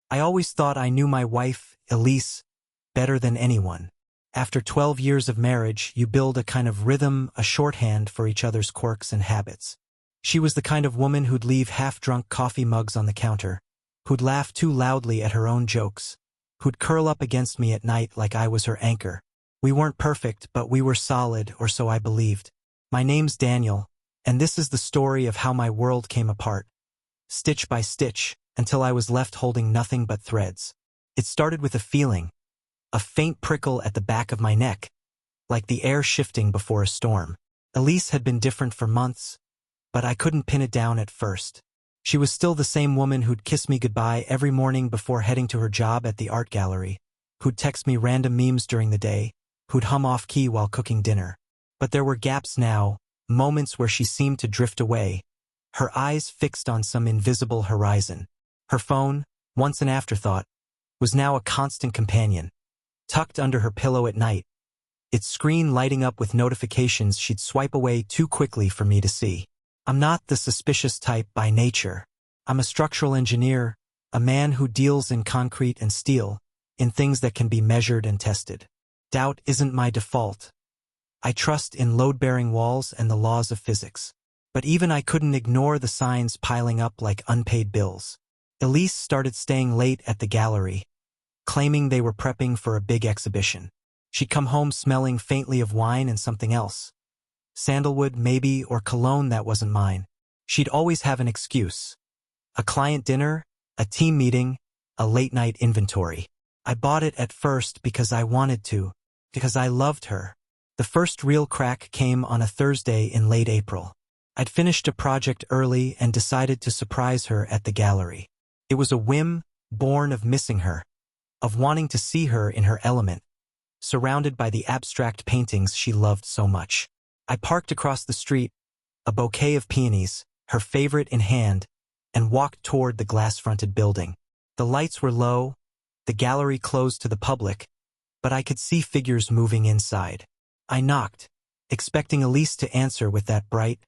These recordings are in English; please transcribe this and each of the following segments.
I always thought I knew my wife, Elise, better than anyone. After 12 years of marriage, you build a kind of rhythm, a shorthand for each other's quirks and habits. She was the kind of woman who'd leave half-drunk coffee mugs on the counter, who'd laugh too loudly at her own jokes, who'd curl up against me at night like I was her anchor. We weren't perfect, but we were solid, or so I believed. My name's Daniel, and this is the story of how my world came apart, stitch by stitch, until I was left holding nothing but threads. It started with a feeling, a faint prickle at the back of my neck, like the air shifting before a storm. Elise had been different for months, but I couldn't pin it down at first. She was still the same woman who'd kiss me goodbye every morning before heading to her job at the art gallery, who'd text me random memes during the day, who'd hum off-key while cooking dinner. But there were gaps now, moments where she seemed to drift away, her eyes fixed on some invisible horizon. Her phone, once an afterthought, was now a constant companion, tucked under her pillow at night, its screen lighting up with notifications she'd swipe away too quickly for me to see. I'm not the suspicious type by nature. I'm a structural engineer, a man who deals in concrete and steel, in things that can be measured and tested. Doubt isn't my default. I trust in load-bearing walls and the laws of physics. But even I couldn't ignore the signs piling up like unpaid bills. Elise started staying late at the gallery, claiming they were prepping for a big exhibition. She'd come home smelling faintly of wine and something else. Sandalwood, maybe, or cologne that wasn't mine. She'd always have an excuse. A client dinner, a team meeting, a late-night inventory. I bought it at first because I wanted to, because I loved her. The first real crack came on a Thursday in late April. I'd finished a project early and decided to surprise her at the gallery. It was a whim, born of missing her, of wanting to see her in her element, surrounded by the abstract paintings she loved so much. I parked across the street, a bouquet of peonies, her favorite in hand, and walked toward the glass-fronted building. The lights were low, the gallery closed to the public, but I could see figures moving inside. I knocked, expecting Elise to answer with that bright,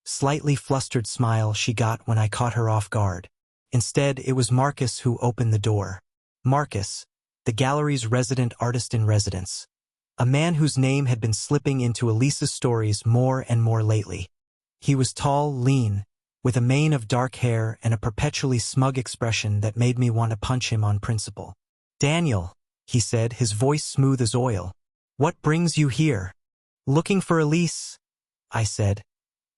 slightly flustered smile she got when I caught her off guard. Instead, it was Marcus who opened the door. Marcus, the gallery's resident artist-in-residence. A man whose name had been slipping into Elise's stories more and more lately. He was tall, lean, with a mane of dark hair and a perpetually smug expression that made me want to punch him on principle. "Daniel," he said, his voice smooth as oil. "What brings you here?" "Looking for Elise," I said,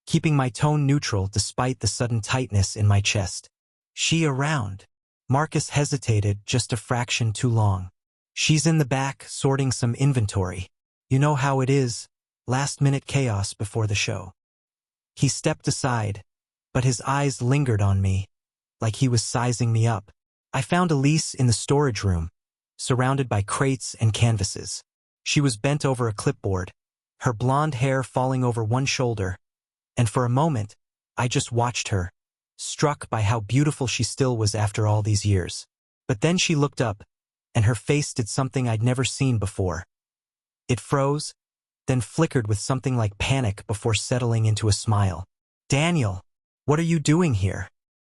keeping my tone neutral despite the sudden tightness in my chest. "She around?" Marcus hesitated just a fraction too long. "She's in the back, sorting some inventory. You know how it is, last-minute chaos before the show." He stepped aside, but his eyes lingered on me, like he was sizing me up. I found Elise in the storage room, surrounded by crates and canvases. She was bent over a clipboard, her blonde hair falling over one shoulder, and for a moment, I just watched her, struck by how beautiful she still was after all these years. But then she looked up, and her face did something I'd never seen before. It froze, then flickered with something like panic before settling into a smile. "Daniel, what are you doing here?"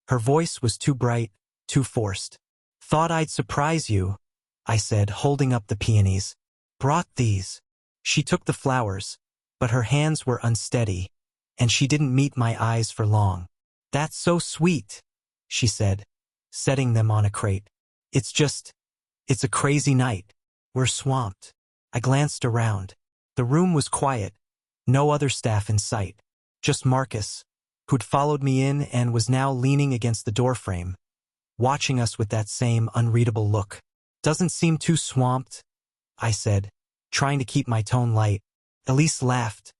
Her voice was too bright, too forced. "Thought I'd surprise you," I said, holding up the peonies. "Brought these." She took the flowers, but her hands were unsteady, and she didn't meet my eyes for long. "That's so sweet," she said, setting them on a crate. It's a crazy night. We're swamped." I glanced around. The room was quiet, no other staff in sight. Just Marcus, who'd followed me in and was now leaning against the doorframe, watching us with that same unreadable look. "Doesn't seem too swamped," I said, trying to keep my tone light. Elise laughed,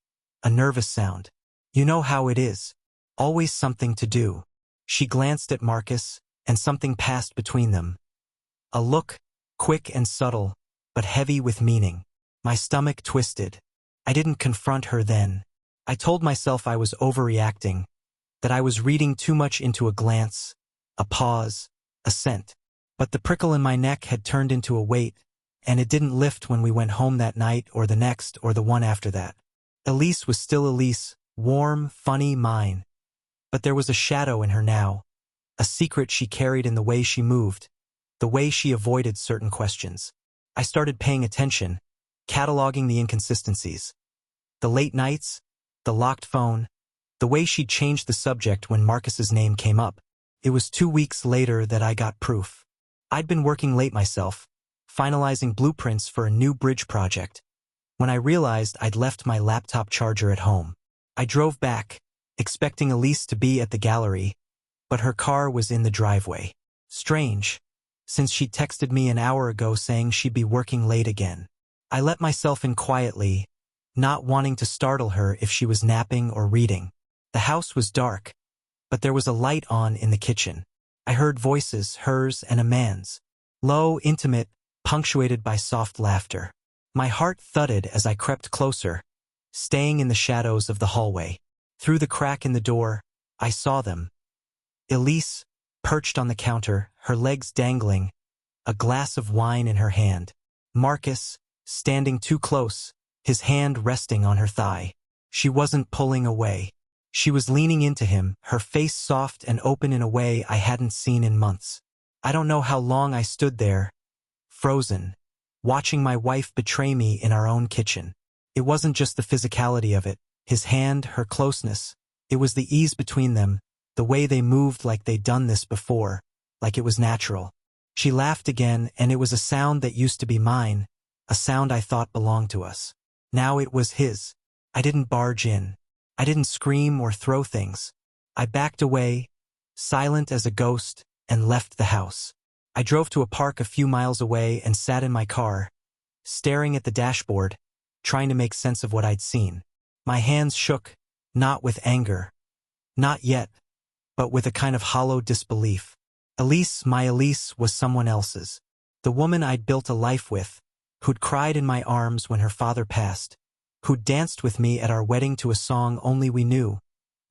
a nervous sound. "You know how it is. Always something to do." She glanced at Marcus, and something passed between them. A look, quick and subtle, but heavy with meaning. My stomach twisted. I didn't confront her then. I told myself I was overreacting, that I was reading too much into a glance, a pause, a scent. But the prickle in my neck had turned into a weight, and it didn't lift when we went home that night or the next or the one after that. Elise was still Elise, warm, funny, mine. But there was a shadow in her now, a secret she carried in the way she moved, the way she avoided certain questions. I started paying attention, cataloging the inconsistencies. The late nights, the locked phone, the way she'd changed the subject when Marcus's name came up. It was 2 weeks later that I got proof. I'd been working late myself, finalizing blueprints for a new bridge project, when I realized I'd left my laptop charger at home. I drove back, expecting Elise to be at the gallery, but her car was in the driveway. Strange, since she texted me an hour ago saying she'd be working late again. I let myself in quietly, not wanting to startle her if she was napping or reading. The house was dark, but there was a light on in the kitchen. I heard voices, hers and a man's. Low, intimate, punctuated by soft laughter. My heart thudded as I crept closer, staying in the shadows of the hallway. Through the crack in the door, I saw them. Elise, perched on the counter, her legs dangling, a glass of wine in her hand. Marcus, standing too close, his hand resting on her thigh. She wasn't pulling away. She was leaning into him, her face soft and open in a way I hadn't seen in months. I don't know how long I stood there, frozen, watching my wife betray me in our own kitchen. It wasn't just the physicality of it, his hand, her closeness. It was the ease between them, the way they moved like they'd done this before, like it was natural. She laughed again, and it was a sound that used to be mine, a sound I thought belonged to us. Now it was his. I didn't barge in. I didn't scream or throw things. I backed away, silent as a ghost, and left the house. I drove to a park a few miles away and sat in my car, staring at the dashboard, trying to make sense of what I'd seen. My hands shook, not with anger. Not yet, but with a kind of hollow disbelief. Elise, my Elise, was someone else's. The woman I'd built a life with, who'd cried in my arms when her father passed, who'd danced with me at our wedding to a song only we knew,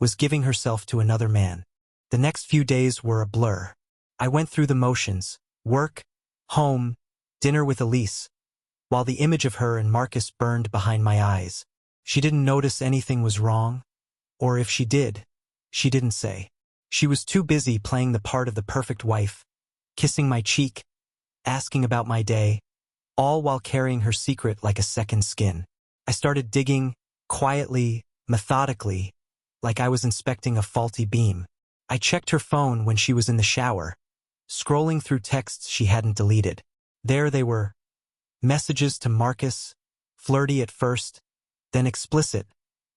was giving herself to another man. The next few days were a blur. I went through the motions, work, home, dinner with Elise, while the image of her and Marcus burned behind my eyes. She didn't notice anything was wrong, or if she did, she didn't say. She was too busy playing the part of the perfect wife, kissing my cheek, asking about my day, all while carrying her secret like a second skin. I started digging, quietly, methodically, like I was inspecting a faulty beam. I checked her phone when she was in the shower, scrolling through texts she hadn't deleted. There they were. Messages to Marcus, flirty at first, then explicit,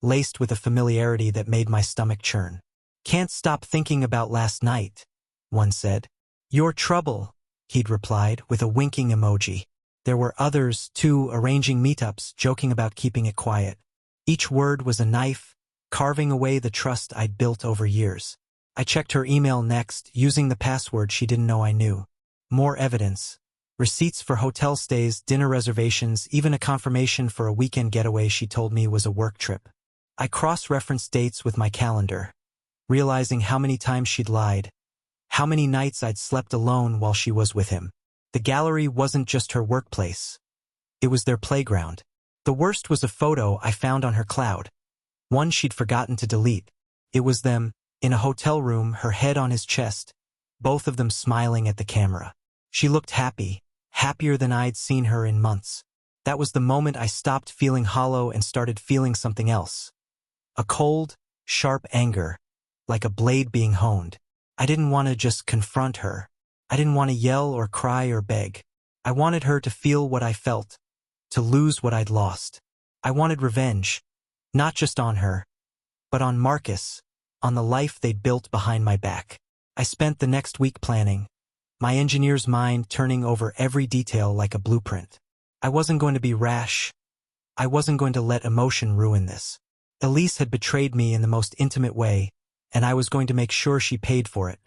laced with a familiarity that made my stomach churn. "Can't stop thinking about last night," one said. "Your trouble," he'd replied with a winking emoji. There were others, too, arranging meetups, joking about keeping it quiet. Each word was a knife, carving away the trust I'd built over years. I checked her email next, using the password she didn't know I knew. More evidence. Receipts for hotel stays, dinner reservations, even a confirmation for a weekend getaway she told me was a work trip. I cross-referenced dates with my calendar, realizing how many times she'd lied, how many nights I'd slept alone while she was with him. The gallery wasn't just her workplace. It was their playground. The worst was a photo I found on her cloud, one she'd forgotten to delete. It was them, in a hotel room, her head on his chest, both of them smiling at the camera. She looked happy, happier than I'd seen her in months. That was the moment I stopped feeling hollow and started feeling something else. A cold, sharp anger, like a blade being honed. I didn't want to just confront her. I didn't want to yell or cry or beg. I wanted her to feel what I felt, to lose what I'd lost. I wanted revenge, not just on her, but on Marcus, on the life they'd built behind my back. I spent the next week planning, my engineer's mind turning over every detail like a blueprint. I wasn't going to be rash. I wasn't going to let emotion ruin this. Elise had betrayed me in the most intimate way, and I was going to make sure she paid for it.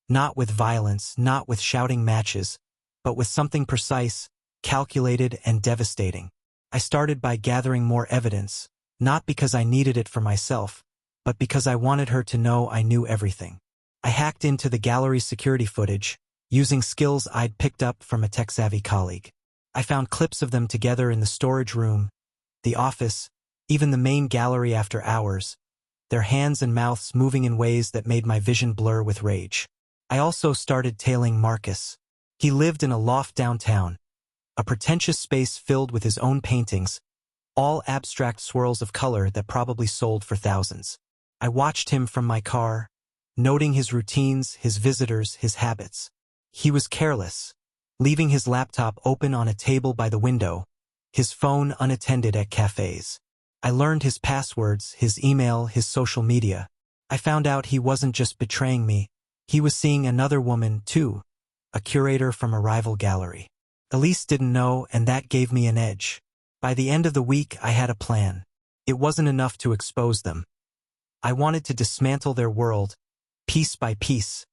Not with violence, not with shouting matches, but with something precise, calculated, and devastating. I started by gathering more evidence, not because I needed it for myself, but because I wanted her to know I knew everything. I hacked into the gallery's security footage, using skills I'd picked up from a tech-savvy colleague. I found clips of them together in the storage room, the office, even the main gallery after hours, their hands and mouths moving in ways that made my vision blur with rage. I also started tailing Marcus. He lived in a loft downtown, a pretentious space filled with his own paintings, all abstract swirls of color that probably sold for thousands. I watched him from my car, noting his routines, his visitors, his habits. He was careless, leaving his laptop open on a table by the window, his phone unattended at cafes. I learned his passwords, his email, his social media. I found out he wasn't just betraying me, he was seeing another woman, too, a curator from a rival gallery. Elise didn't know, and that gave me an edge. By the end of the week, I had a plan. It wasn't enough to expose them. I wanted to dismantle their world, piece by piece,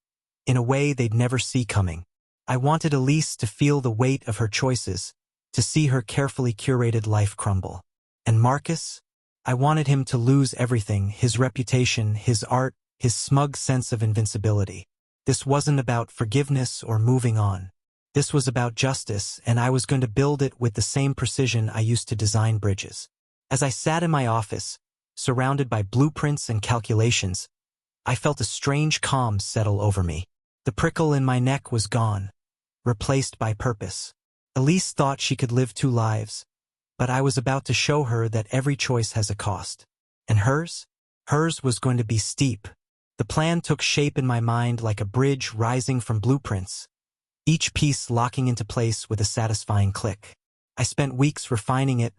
in a way they'd never see coming. I wanted Elise to feel the weight of her choices, to see her carefully curated life crumble. And Marcus? I wanted him to lose everything, his reputation, his art, his smug sense of invincibility. This wasn't about forgiveness or moving on. This was about justice, and I was going to build it with the same precision I used to design bridges. As I sat in my office, surrounded by blueprints and calculations, I felt a strange calm settle over me. The prickle in my neck was gone, replaced by purpose. Elise thought she could live two lives, but I was about to show her that every choice has a cost. And hers? Hers was going to be steep. The plan took shape in my mind like a bridge rising from blueprints, each piece locking into place with a satisfying click. I spent weeks refining it,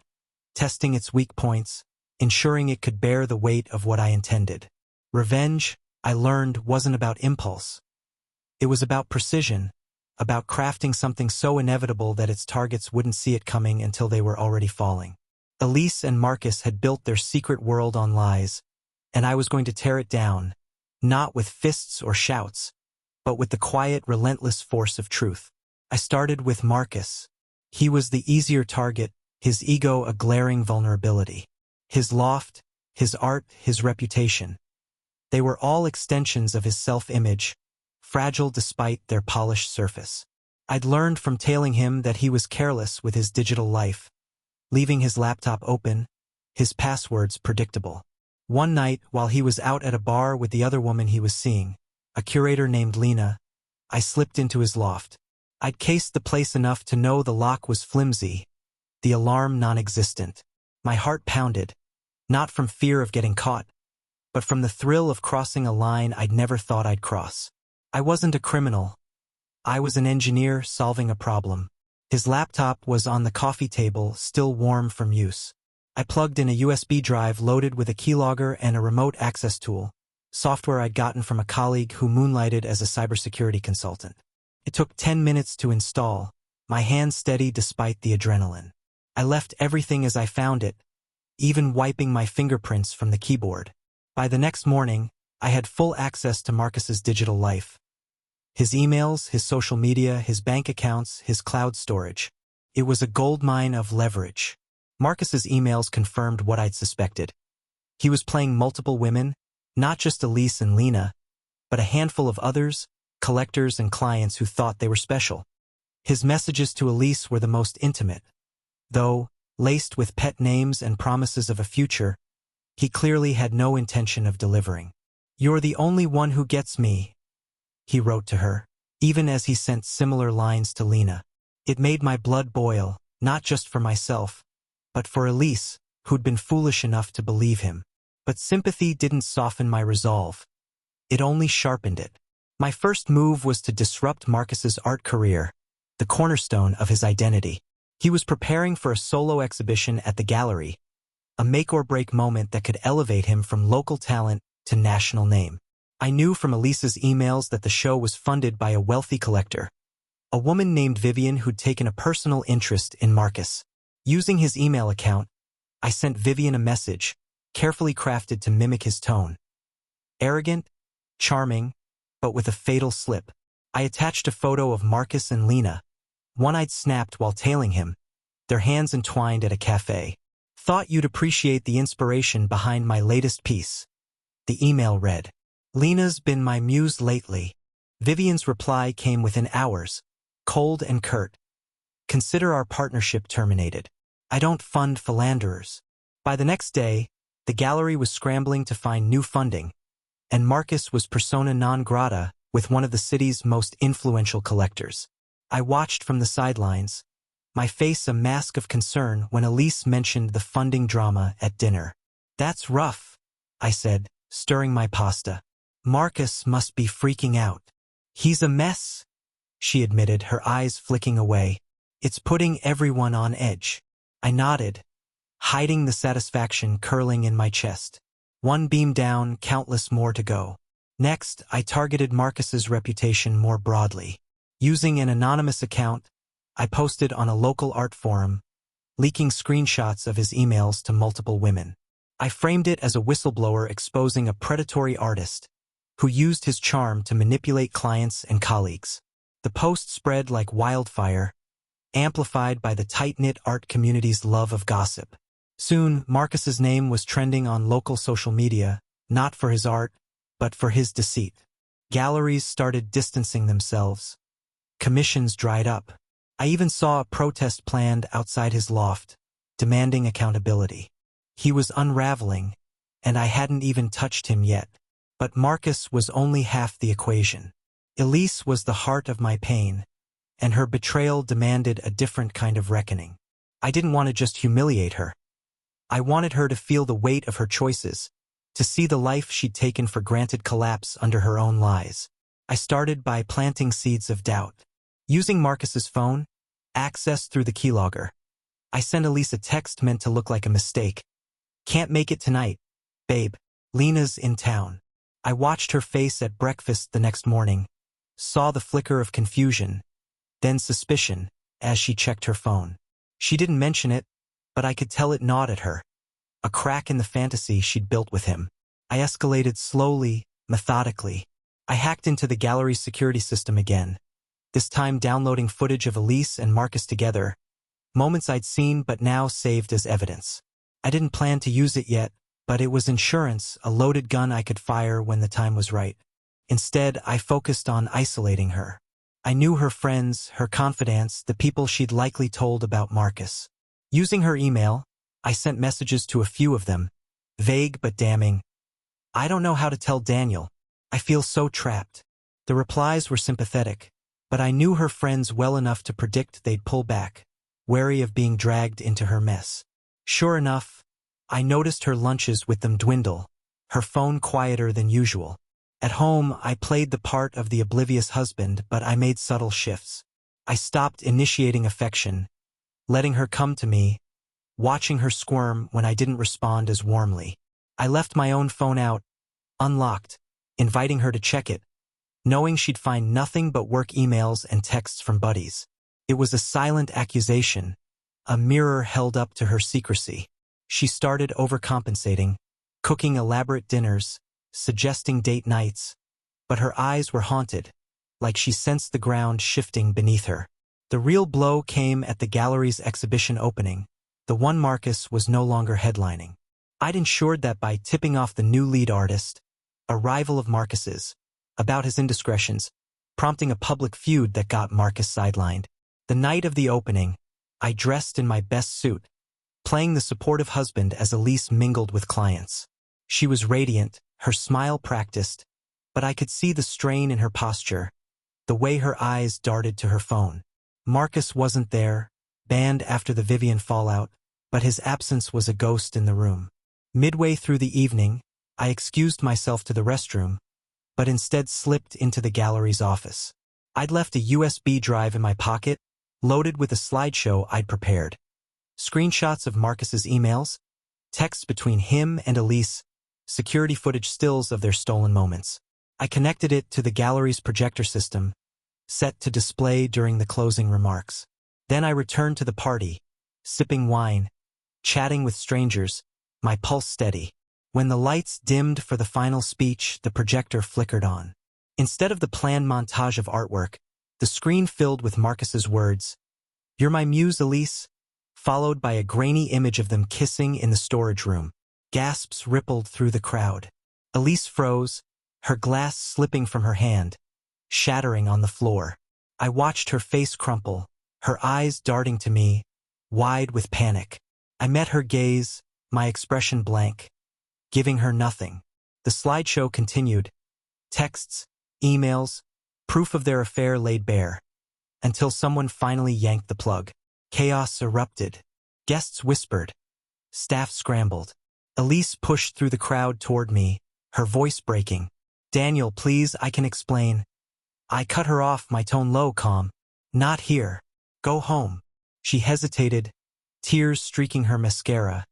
testing its weak points, ensuring it could bear the weight of what I intended. Revenge, I learned, wasn't about impulse. It was about precision, about crafting something so inevitable that its targets wouldn't see it coming until they were already falling. Elise and Marcus had built their secret world on lies, and I was going to tear it down, not with fists or shouts, but with the quiet, relentless force of truth. I started with Marcus. He was the easier target, his ego a glaring vulnerability. His loft, his art, his reputation. They were all extensions of his self-image, fragile despite their polished surface. I'd learned from tailing him that he was careless with his digital life, leaving his laptop open, his passwords predictable. One night, while he was out at a bar with the other woman he was seeing, a curator named Lena, I slipped into his loft. I'd cased the place enough to know the lock was flimsy, the alarm non-existent. My heart pounded, not from fear of getting caught, but from the thrill of crossing a line I'd never thought I'd cross. I wasn't a criminal. I was an engineer solving a problem. His laptop was on the coffee table, still warm from use. I plugged in a USB drive loaded with a keylogger and a remote access tool, software I'd gotten from a colleague who moonlighted as a cybersecurity consultant. It took 10 minutes to install, my hands steady despite the adrenaline. I left everything as I found it, even wiping my fingerprints from the keyboard. By the next morning, I had full access to Marcus's digital life. His emails, his social media, his bank accounts, his cloud storage. It was a goldmine of leverage. Marcus's emails confirmed what I'd suspected. He was playing multiple women, not just Elise and Lena, but a handful of others, collectors and clients who thought they were special. His messages to Elise were the most intimate, though, laced with pet names and promises of a future, he clearly had no intention of delivering. "You're the only one who gets me," he wrote to her, even as he sent similar lines to Lena. It made my blood boil, not just for myself, but for Elise, who'd been foolish enough to believe him. But sympathy didn't soften my resolve. It only sharpened it. My first move was to disrupt Marcus's art career, the cornerstone of his identity. He was preparing for a solo exhibition at the gallery, a make-or-break moment that could elevate him from local talent to national name. I knew from Elise's emails that the show was funded by a wealthy collector, a woman named Vivian who'd taken a personal interest in Marcus. Using his email account, I sent Vivian a message, carefully crafted to mimic his tone. Arrogant, charming, but with a fatal slip. I attached a photo of Marcus and Lena, one I'd snapped while tailing him, their hands entwined at a cafe. "Thought you'd appreciate the inspiration behind my latest piece." The email read, "Lena's been my muse lately." Vivian's reply came within hours, cold and curt. "Consider our partnership terminated. I don't fund philanderers." By the next day, the gallery was scrambling to find new funding, and Marcus was persona non grata with one of the city's most influential collectors. I watched from the sidelines, my face a mask of concern when Elise mentioned the funding drama at dinner. "That's rough," I said, stirring my pasta. "Marcus must be freaking out." "He's a mess," she admitted, her eyes flicking away. "It's putting everyone on edge." I nodded, hiding the satisfaction curling in my chest. One beam down, countless more to go. Next, I targeted Marcus's reputation more broadly. Using an anonymous account, I posted on a local art forum, leaking screenshots of his emails to multiple women. I framed it as a whistleblower exposing a predatory artist who used his charm to manipulate clients and colleagues. The post spread like wildfire, amplified by the tight-knit art community's love of gossip. Soon, Marcus's name was trending on local social media, not for his art, but for his deceit. Galleries started distancing themselves. Commissions dried up. I even saw a protest planned outside his loft, demanding accountability. He was unraveling, and I hadn't even touched him yet. But Marcus was only half the equation. Elise was the heart of my pain, and her betrayal demanded a different kind of reckoning. I didn't want to just humiliate her. I wanted her to feel the weight of her choices, to see the life she'd taken for granted collapse under her own lies. I started by planting seeds of doubt. Using Marcus's phone, accessed through the keylogger, I sent Elise a text meant to look like a mistake. "Can't make it tonight, babe. Lena's in town." I watched her face at breakfast the next morning, saw the flicker of confusion, then suspicion, as she checked her phone. She didn't mention it, but I could tell it gnawed at her. A crack in the fantasy she'd built with him. I escalated slowly, methodically. I hacked into the gallery's security system again, this time downloading footage of Elise and Marcus together, moments I'd seen but now saved as evidence. I didn't plan to use it yet, but it was insurance, a loaded gun I could fire when the time was right. Instead, I focused on isolating her. I knew her friends, her confidants, the people she'd likely told about Marcus. Using her email, I sent messages to a few of them, vague but damning. "I don't know how to tell Daniel. I feel so trapped." The replies were sympathetic, but I knew her friends well enough to predict they'd pull back, wary of being dragged into her mess. Sure enough, I noticed her lunches with them dwindle, her phone quieter than usual. At home, I played the part of the oblivious husband, but I made subtle shifts. I stopped initiating affection, letting her come to me, watching her squirm when I didn't respond as warmly. I left my own phone out, unlocked, inviting her to check it, knowing she'd find nothing but work emails and texts from buddies. It was a silent accusation, a mirror held up to her secrecy. She started overcompensating, cooking elaborate dinners, suggesting date nights, but her eyes were haunted, like she sensed the ground shifting beneath her. The real blow came at the gallery's exhibition opening. The one Marcus was no longer headlining. I'd ensured that by tipping off the new lead artist, a rival of Marcus's, about his indiscretions, prompting a public feud that got Marcus sidelined. The night of the opening, I dressed in my best suit, playing the supportive husband as Elise mingled with clients. She was radiant, her smile practiced, but I could see the strain in her posture, the way her eyes darted to her phone. Marcus wasn't there, banned after the Vivian fallout, but his absence was a ghost in the room. Midway through the evening, I excused myself to the restroom, but instead slipped into the gallery's office. I'd left a USB drive in my pocket, loaded with a slideshow I'd prepared. Screenshots of Marcus's emails, texts between him and Elise, security footage stills of their stolen moments. I connected it to the gallery's projector system, set to display during the closing remarks. Then I returned to the party, sipping wine, chatting with strangers, my pulse steady. When the lights dimmed for the final speech, the projector flickered on. Instead of the planned montage of artwork, the screen filled with Marcus's words, "You're my muse, Elise," followed by a grainy image of them kissing in the storage room. Gasps rippled through the crowd. Elise froze, her glass slipping from her hand, shattering on the floor. I watched her face crumple, her eyes darting to me, wide with panic. I met her gaze, my expression blank, giving her nothing. The slideshow continued. Texts, emails, proof of their affair laid bare. until someone finally yanked the plug. Chaos erupted. Guests whispered. Staff scrambled. Elise pushed through the crowd toward me, her voice breaking. "Daniel, please, I can explain." I cut her off, my tone low, calm. "Not here. Go home." She hesitated, tears streaking her mascara,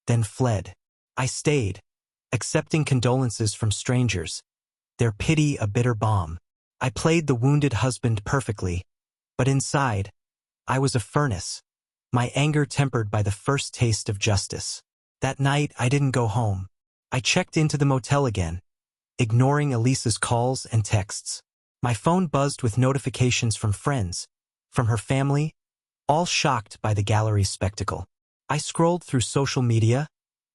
then fled. I stayed, accepting condolences from strangers, their pity a bitter balm. I played the wounded husband perfectly, but inside, I was a furnace, my anger tempered by the first taste of justice. That night, I didn't go home. I checked into the motel again, ignoring Elisa's calls and texts. My phone buzzed with notifications from friends, from her family, all shocked by the gallery's spectacle. I scrolled through social media,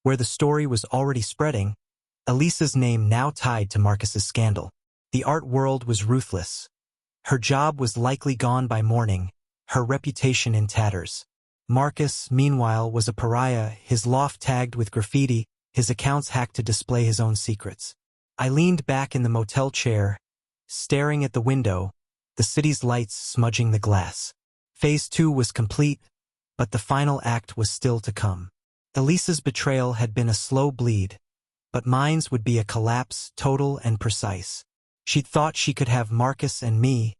where the story was already spreading, Elisa's name now tied to Marcus's scandal. The art world was ruthless. Her job was likely gone by morning, her reputation in tatters. Marcus, meanwhile, was a pariah, his loft tagged with graffiti, his accounts hacked to display his own secrets. I leaned back in the motel chair, staring at the window, the city's lights smudging the glass. Phase 2 was complete, but the final act was still to come. Elisa's betrayal had been a slow bleed, but mine's would be a collapse, total and precise. She'd thought she could have Marcus and me,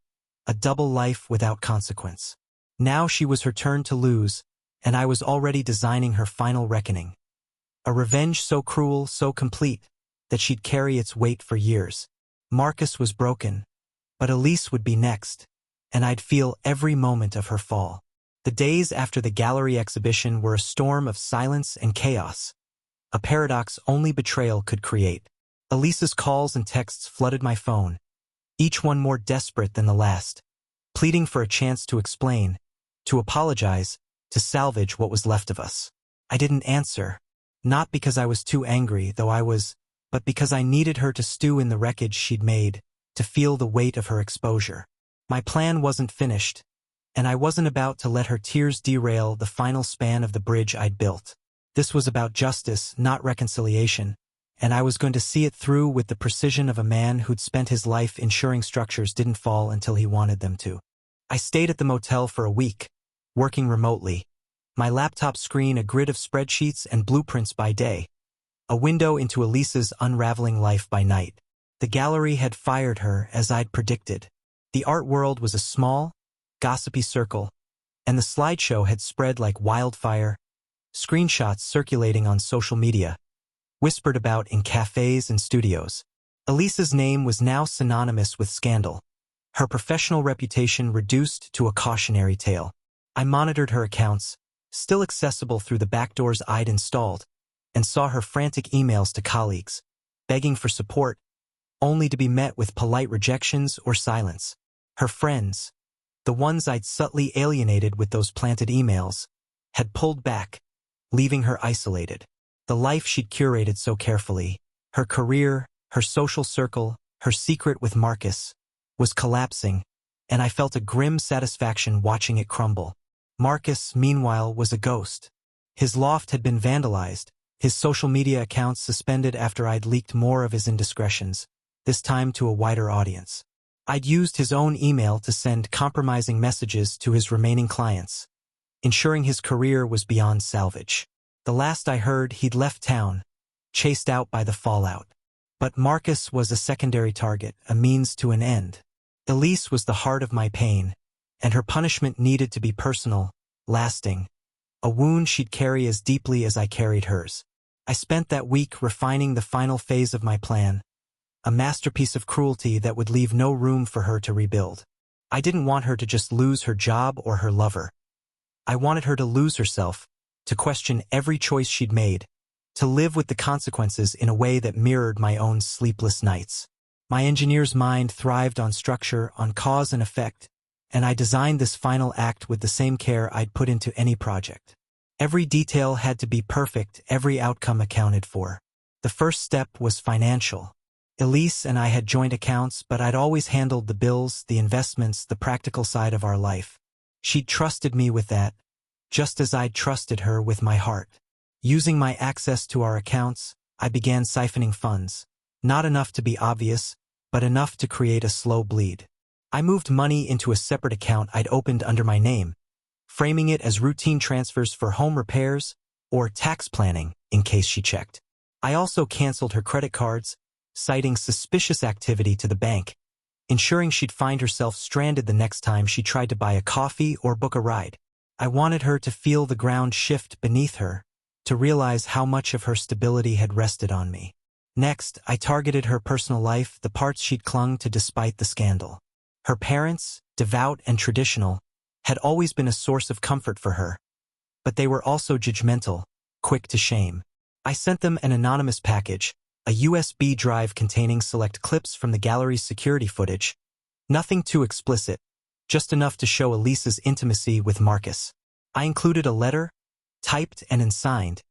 a double life without consequence. Now she was her turn to lose, and I was already designing her final reckoning. A revenge so cruel, so complete, that she'd carry its weight for years. Marcus was broken, but Elise would be next, and I'd feel every moment of her fall. The days after the gallery exhibition were a storm of silence and chaos, a paradox only betrayal could create. Elisa's calls and texts flooded my phone, each one more desperate than the last, pleading for a chance to explain, to apologize, to salvage what was left of us. I didn't answer, not because I was too angry, but because I needed her to stew in the wreckage she'd made, to feel the weight of her exposure. My plan wasn't finished, and I wasn't about to let her tears derail the final span of the bridge I'd built. This was about justice, not reconciliation, and I was going to see it through with the precision of a man who'd spent his life ensuring structures didn't fall until he wanted them to. I stayed at the motel for a week, working remotely, my laptop screen a grid of spreadsheets and blueprints by day, a window into Elisa's unraveling life by night. The gallery had fired her as I'd predicted. The art world was a small, gossipy circle, and the slideshow had spread like wildfire, screenshots circulating on social media, whispered about in cafes and studios. Elisa's name was now synonymous with scandal, her professional reputation reduced to a cautionary tale. I monitored her accounts, still accessible through the backdoors I'd installed, and saw her frantic emails to colleagues, begging for support, only to be met with polite rejections or silence. Her friends, the ones I'd subtly alienated with those planted emails, had pulled back, leaving her isolated. The life she'd curated so carefully, her career, her social circle, her secret with Marcus, was collapsing, and I felt a grim satisfaction watching it crumble. Marcus, meanwhile, was a ghost. His loft had been vandalized, his social media accounts suspended after I'd leaked more of his indiscretions, this time to a wider audience. I'd used his own email to send compromising messages to his remaining clients, ensuring his career was beyond salvage. The last I heard, he'd left town, chased out by the fallout. But Marcus was a secondary target, a means to an end. Elise was the heart of my pain, and her punishment needed to be personal, lasting, a wound she'd carry as deeply as I carried hers. I spent that week refining the final phase of my plan, a masterpiece of cruelty that would leave no room for her to rebuild. I didn't want her to just lose her job or her lover. I wanted her to lose herself, to question every choice she'd made, to live with the consequences in a way that mirrored my own sleepless nights. My engineer's mind thrived on structure, on cause and effect, and I designed this final act with the same care I'd put into any project. Every detail had to be perfect, every outcome accounted for. The first step was financial. Elise and I had joint accounts, but I'd always handled the bills, the investments, the practical side of our life. She'd trusted me with that, just as I'd trusted her with my heart. Using my access to our accounts, I began siphoning funds, not enough to be obvious, but enough to create a slow bleed. I moved money into a separate account I'd opened under my name, framing it as routine transfers for home repairs or tax planning in case she checked. I also canceled her credit cards, citing suspicious activity to the bank, ensuring she'd find herself stranded the next time she tried to buy a coffee or book a ride. I wanted her to feel the ground shift beneath her, to realize how much of her stability had rested on me. Next, I targeted her personal life, the parts she'd clung to despite the scandal. Her parents, devout and traditional, had always been a source of comfort for her, but they were also judgmental, quick to shame. I sent them an anonymous package, a USB drive containing select clips from the gallery's security footage. Nothing too explicit, just enough to show Elisa's intimacy with Marcus. I included a letter, typed and unsigned,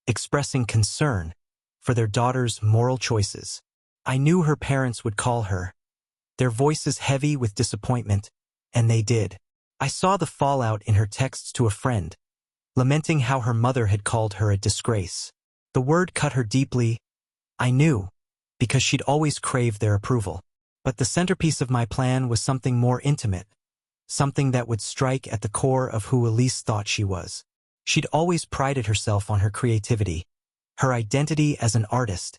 expressing concern for their daughter's moral choices. I knew her parents would call her, their voices heavy with disappointment, and they did. I saw the fallout in her texts to a friend, lamenting how her mother had called her a disgrace. The word cut her deeply, I knew, because she'd always craved their approval. But the centerpiece of my plan was something more intimate, something that would strike at the core of who Elise thought she was. She'd always prided herself on her creativity, her identity as an artist,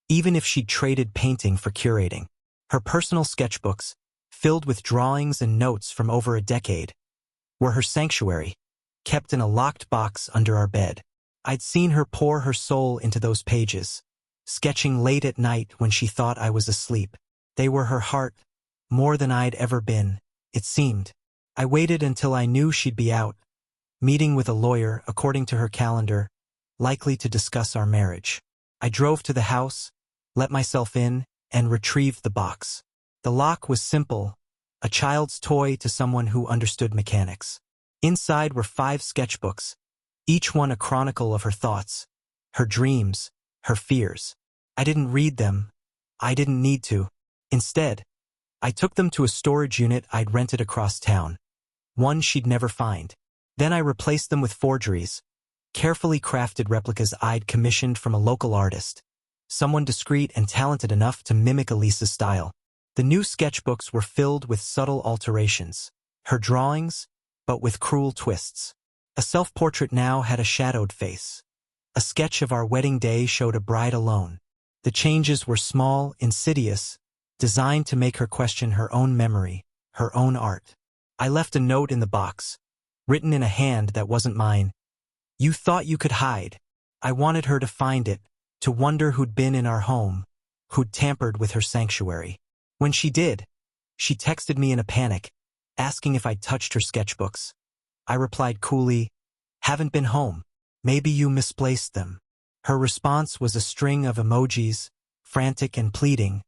even if she'd traded painting for curating. Her personal sketchbooks, filled with drawings and notes from over a decade, were her sanctuary, kept in a locked box under our bed. I'd seen her pour her soul into those pages, sketching late at night when she thought I was asleep. They were her heart, more than I'd ever been, it seemed. I waited until I knew she'd be out, meeting with a lawyer according to her calendar, likely to discuss our marriage. I drove to the house, let myself in, and retrieved the box. The lock was simple, a child's toy to someone who understood mechanics. Inside were 5 sketchbooks, each one a chronicle of her thoughts, her dreams, her fears. I didn't read them. I didn't need to. Instead, I took them to a storage unit I'd rented across town, one she'd never find. Then I replaced them with forgeries, carefully crafted replicas I'd commissioned from a local artist, someone discreet and talented enough to mimic Elisa's style. The new sketchbooks were filled with subtle alterations, her drawings, but with cruel twists. A self-portrait now had a shadowed face. A sketch of our wedding day showed a bride alone. The changes were small, insidious, designed to make her question her own memory, her own art. I left a note in the box, written in a hand that wasn't mine. You thought you could hide. I wanted her to find it, to wonder who'd been in our home, who'd tampered with her sanctuary. When she did, she texted me in a panic, asking if I'd touched her sketchbooks. I replied coolly, "Haven't been home. Maybe you misplaced them." Her response was a string of emojis, frantic and pleading,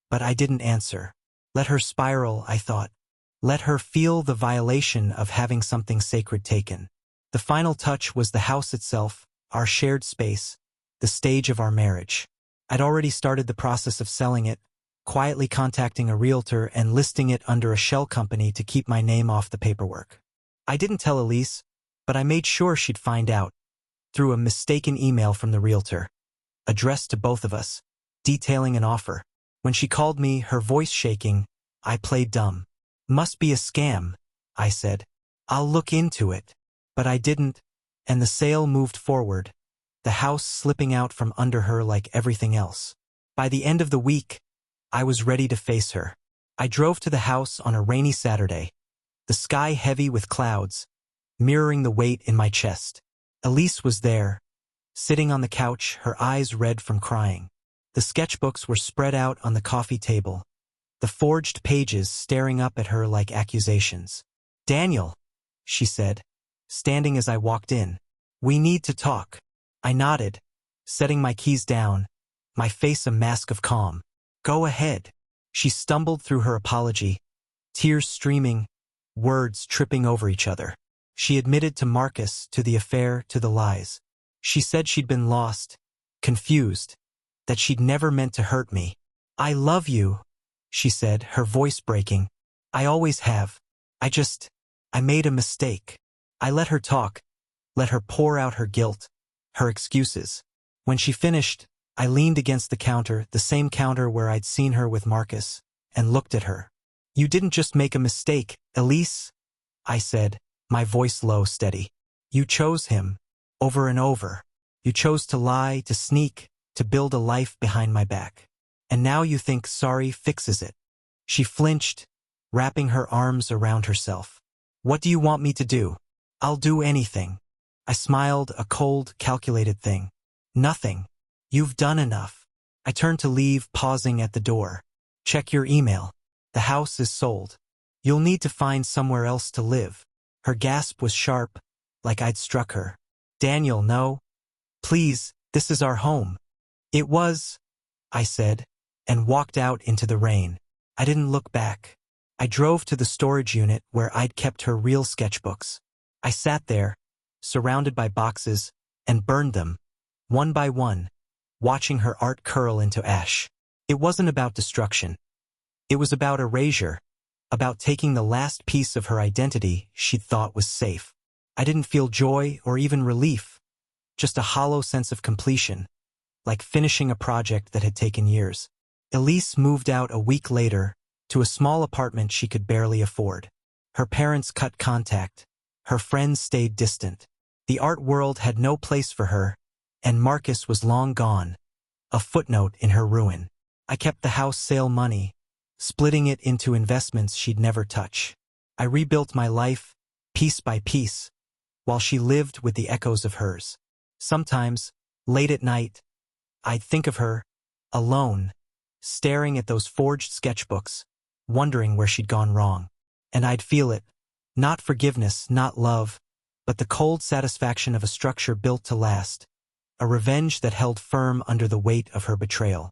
but I didn't answer. Let her spiral, I thought. Let her feel the violation of having something sacred taken. The final touch was the house itself, our shared space, the stage of our marriage. I'd already started the process of selling it, quietly contacting a realtor and listing it under a shell company to keep my name off the paperwork. I didn't tell Elise, but I made sure she'd find out, through a mistaken email from the realtor, addressed to both of us, detailing an offer. When she called me, her voice shaking, I played dumb. "Must be a scam," I said. "I'll look into it." But I didn't, and the sale moved forward, the house slipping out from under her like everything else. By the end of the week, I was ready to face her. I drove to the house on a rainy Saturday, the sky heavy with clouds, mirroring the weight in my chest. Elise was there, sitting on the couch, her eyes red from crying. The sketchbooks were spread out on the coffee table, the forged pages staring up at her like accusations. "Daniel," she said, standing as I walked in. "We need to talk." I nodded, setting my keys down, my face a mask of calm. "Go ahead." She stumbled through her apology, tears streaming, words tripping over each other. She admitted to Marcus, to the affair, to the lies. She said she'd been lost, confused, that she'd never meant to hurt me. "I love you," she said, her voice breaking. "I always have. I made a mistake." I let her talk, let her pour out her guilt, her excuses. When she finished, I leaned against the counter, the same counter where I'd seen her with Marcus, and looked at her. You didn't just make a mistake, Elise, I said, my voice low, steady. You chose him, over and over. You chose to lie, to sneak, to build a life behind my back. And now you think sorry fixes it. She flinched, wrapping her arms around herself. What do you want me to do? I'll do anything. I smiled, a cold, calculated thing. Nothing. You've done enough. I turned to leave, pausing at the door. Check your email. The house is sold. You'll need to find somewhere else to live. Her gasp was sharp, like I'd struck her. Daniel, no. Please, this is our home. It was, I said, and walked out into the rain. I didn't look back. I drove to the storage unit where I'd kept her real sketchbooks. I sat there, surrounded by boxes, and burned them, one by one, watching her art curl into ash. It wasn't about destruction. It was about erasure, about taking the last piece of her identity she'd thought was safe. I didn't feel joy or even relief, just a hollow sense of completion, like finishing a project that had taken years. Elise moved out a week later to a small apartment she could barely afford. Her parents cut contact. Her friends stayed distant. The art world had no place for her, and Marcus was long gone, a footnote in her ruin. I kept the house sale money, splitting it into investments she'd never touch. I rebuilt my life, piece by piece, while she lived with the echoes of hers. Sometimes, late at night, I'd think of her, alone, staring at those forged sketchbooks, wondering where she'd gone wrong. And I'd feel it, not forgiveness, not love, but the cold satisfaction of a structure built to last, a revenge that held firm under the weight of her betrayal.